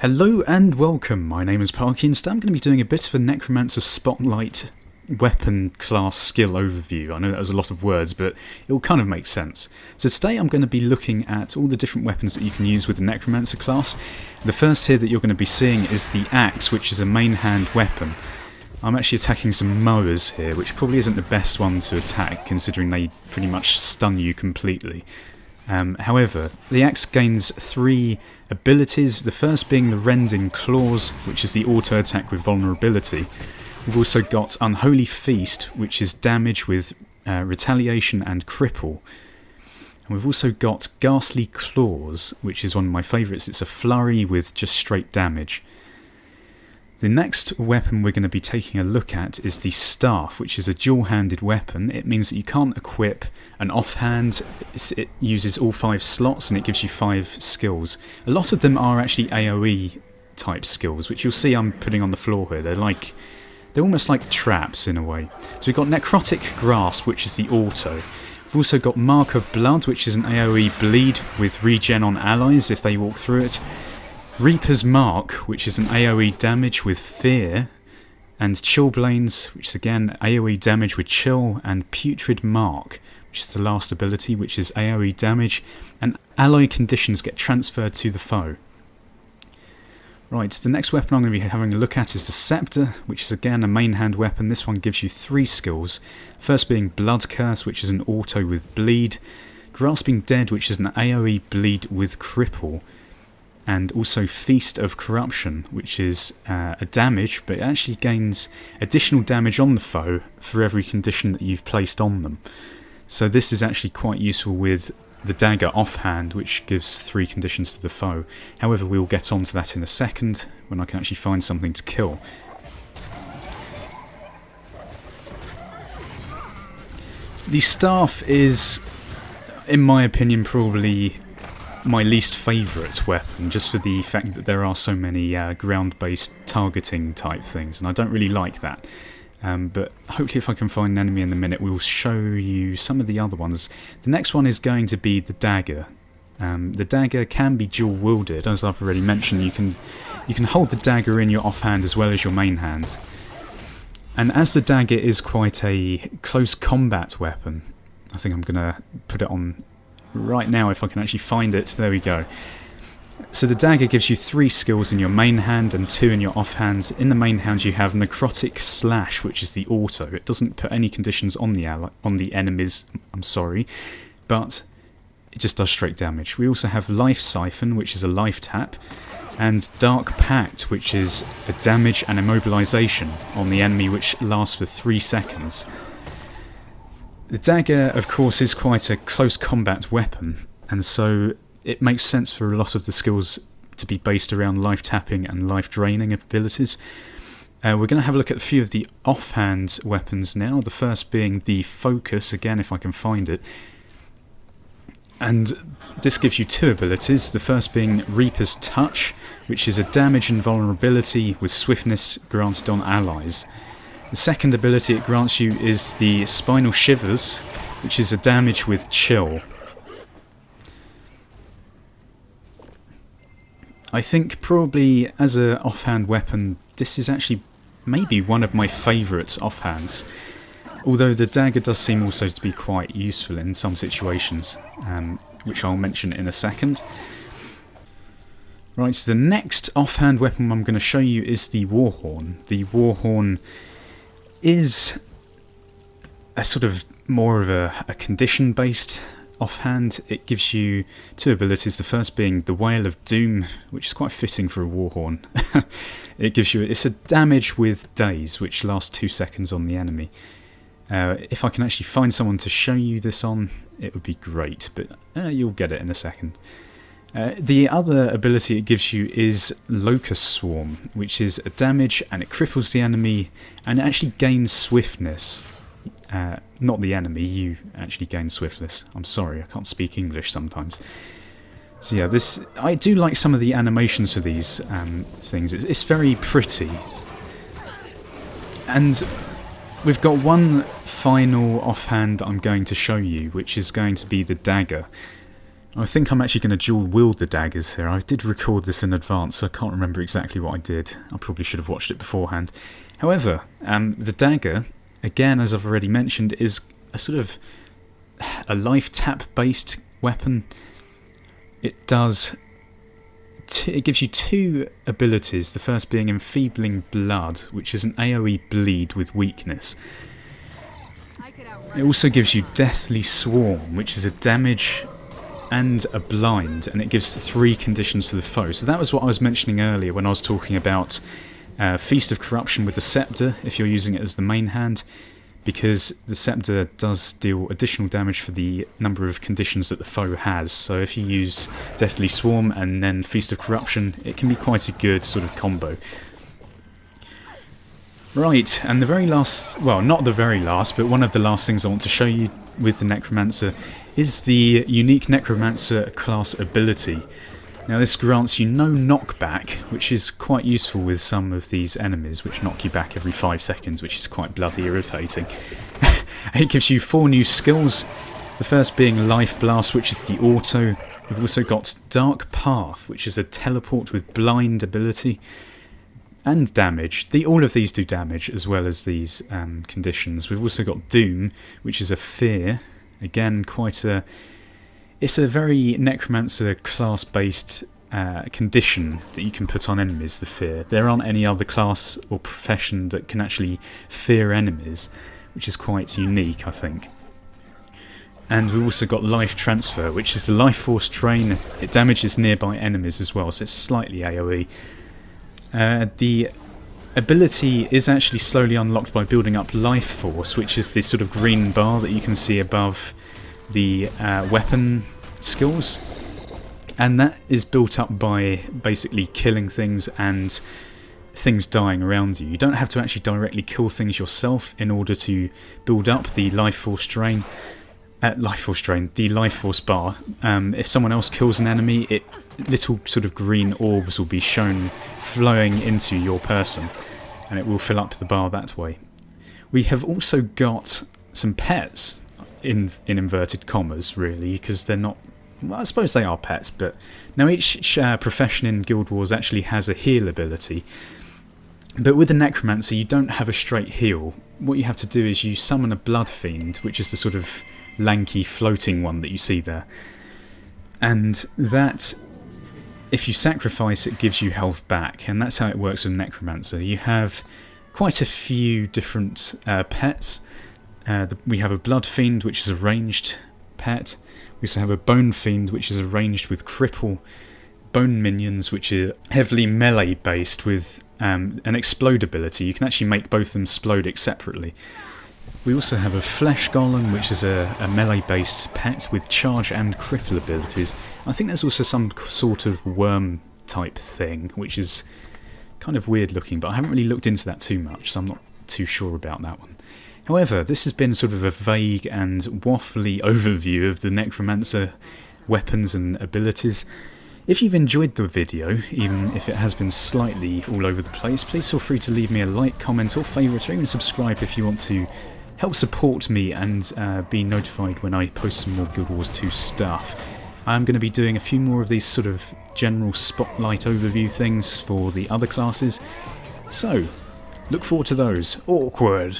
Hello and welcome, my name is Parky and today I'm going to be doing a bit of a Necromancer Spotlight weapon class skill overview. I know that was a lot of words, but it will kind of make sense. So today I'm going to be looking at all the different weapons that you can use with the Necromancer class. The first here that you're going to be seeing is the axe, which is a main hand weapon. I'm actually attacking some mowers here, which probably isn't the best one to attack considering they pretty much stun you completely. However, the axe gains 3 abilities, the first being the Rending Claws, which is the auto attack with vulnerability. We've also got Unholy Feast, which is damage with retaliation and cripple. And we've also got Ghastly Claws, which is one of my favourites. It's a flurry with just straight damage. The next weapon we're going to be taking a look at is the Staff, which is a dual-handed weapon. It means that you can't equip an offhand. It uses all 5 slots and it gives you 5 skills. A lot of them are actually AoE type skills, which you'll see I'm putting on the floor here. They're almost like traps in a way. So we've got Necrotic Grasp, which is the auto. We've also got Mark of Blood, which is an AoE bleed with regen on allies if they walk through it. Reaper's Mark, which is an AoE damage with fear, and Chillblains, which is again AoE damage with chill, and Putrid Mark, which is the last ability, which is AoE damage, and ally conditions get transferred to the foe. Right, the next weapon I'm going to be having a look at is the Scepter, which is again a main hand weapon. This one gives you 3 skills, first being Blood Curse, which is an auto with bleed, Grasping Dead, which is an AoE bleed with cripple, and also Feast of Corruption, which is a damage, but it actually gains additional damage on the foe for every condition that you've placed on them. So this is actually quite useful with the Dagger offhand, which gives 3 conditions to the foe. However, we'll get onto that in a second, when I can actually find something to kill. The Staff is, in my opinion, probably my least favourite weapon, just for the fact that there are so many ground-based targeting type things, and I don't really like that. But hopefully if I can find an enemy in a minute, we'll show you some of the other ones. The next one is going to be the Dagger. The Dagger can be dual-wielded, as I've already mentioned. You can hold the Dagger in your offhand as well as your main hand. And as the Dagger is quite a close combat weapon, I think I'm going to put it on right now if I can actually find it. There we go. So the Dagger gives you 3 skills in your main hand and 2 in your offhand. In the main hand you have Necrotic Slash, which is the auto. It doesn't put any conditions on the enemies, but it just does straight damage. We also have Life Siphon, which is a life tap, and Dark Pact, which is a damage and immobilization on the enemy, which lasts for 3 seconds. The Dagger, of course, is quite a close combat weapon, and so it makes sense for a lot of the skills to be based around life tapping and life draining abilities. We're going to have a look at a few of the offhand weapons now, the first being the Focus, again if I can find it. And this gives you 2 abilities, the first being Reaper's Touch, which is a damage and vulnerability with swiftness granted on allies. The second ability it grants you is the Spinal Shivers, which is a damage with chill. I think probably as an offhand weapon, this is actually maybe one of my favourite offhands. Although the Dagger does seem also to be quite useful in some situations, which I'll mention in a second. Right, so the next offhand weapon I'm going to show you is the Warhorn. The Warhorn is a sort of more of a condition-based offhand. It gives you 2 abilities, the first being the Wail of Doom, which is quite fitting for a Warhorn. It's a damage with Daze, which lasts 2 seconds on the enemy. If I can actually find someone to show you this on, it would be great, but you'll get it in a second. The other ability it gives you is Locust Swarm, which is a damage and it cripples the enemy and it actually gains swiftness. Not the enemy, you actually gain swiftness. I'm sorry, I can't speak English sometimes. So yeah, I do like some of the animations for these things. It's very pretty. And we've got one final offhand that I'm going to show you, which is going to be the Dagger. I think I'm actually going to dual wield the daggers here. I did record this in advance, so I can't remember exactly what I did. I probably should have watched it beforehand. However, the dagger, again, as I've already mentioned, is a sort of a life tap based weapon. It does. It gives you 2 abilities. The first being Enfeebling Blood, which is an AoE bleed with weakness. It also gives you Deathly Swarm, which is a damage and a blind, and it gives 3 conditions to the foe. So that was what I was mentioning earlier when I was talking about Feast of Corruption with the Scepter, if you're using it as the main hand, because the Scepter does deal additional damage for the number of conditions that the foe has. So if you use Deathly Swarm and then Feast of Corruption, it can be quite a good sort of combo. Right, and the very last, well, not the very last, but one of the last things I want to show you with the Necromancer is the unique Necromancer Class ability. Now this grants you no knockback, which is quite useful with some of these enemies which knock you back every 5 seconds, which is quite bloody irritating. It gives you 4 new skills, the first being Life Blast, which is the auto. We've also got Dark Path, which is a teleport with blind ability, and damage. All of these do damage as well as these conditions. We've also got Doom, which is a fear. Again, it's a very Necromancer class based condition that you can put on enemies, the fear. There aren't any other class or profession that can actually fear enemies, which is quite unique, I think. And we've also got Life Transfer, which is the Life Force Drain. It damages nearby enemies as well, so it's slightly AoE. The ability is actually slowly unlocked by building up Life Force, which is this sort of green bar that you can see above the weapon skills, and that is built up by basically killing things and things dying around you. You don't have to actually directly kill things yourself in order to build up the Life Force Drain. The Life Force bar. If someone else kills an enemy, little sort of green orbs will be shown flowing into your person, and it will fill up the bar that way. We have also got some pets, in inverted commas, really, because they're not. Well, I suppose they are pets, but now each profession in Guild Wars actually has a heal ability. But with the Necromancer, you don't have a straight heal. What you have to do is you summon a Blood Fiend, which is the sort of lanky floating one that you see there, and that, if you sacrifice it, gives you health back, and that's how it works with Necromancer. You have quite a few different pets. We have a Blood Fiend, which is a ranged pet. We also have a Bone Fiend, which is arranged with Cripple. Bone Minions, which are heavily melee based with an Explode ability. You can actually make both of them explode separately. We also have a Flesh Golem, which is a melee based pet with Charge and Cripple abilities. I think there's also some sort of worm type thing, which is kind of weird looking, but I haven't really looked into that too much, so I'm not too sure about that one. However, this has been sort of a vague and waffly overview of the Necromancer weapons and abilities. If you've enjoyed the video, even if it has been slightly all over the place, please feel free to leave me a like, comment or favourite, or even subscribe if you want to help support me and be notified when I post some more Guild Wars 2 stuff. I'm going to be doing a few more of these sort of general spotlight overview things for the other classes, so look forward to those. Awkward!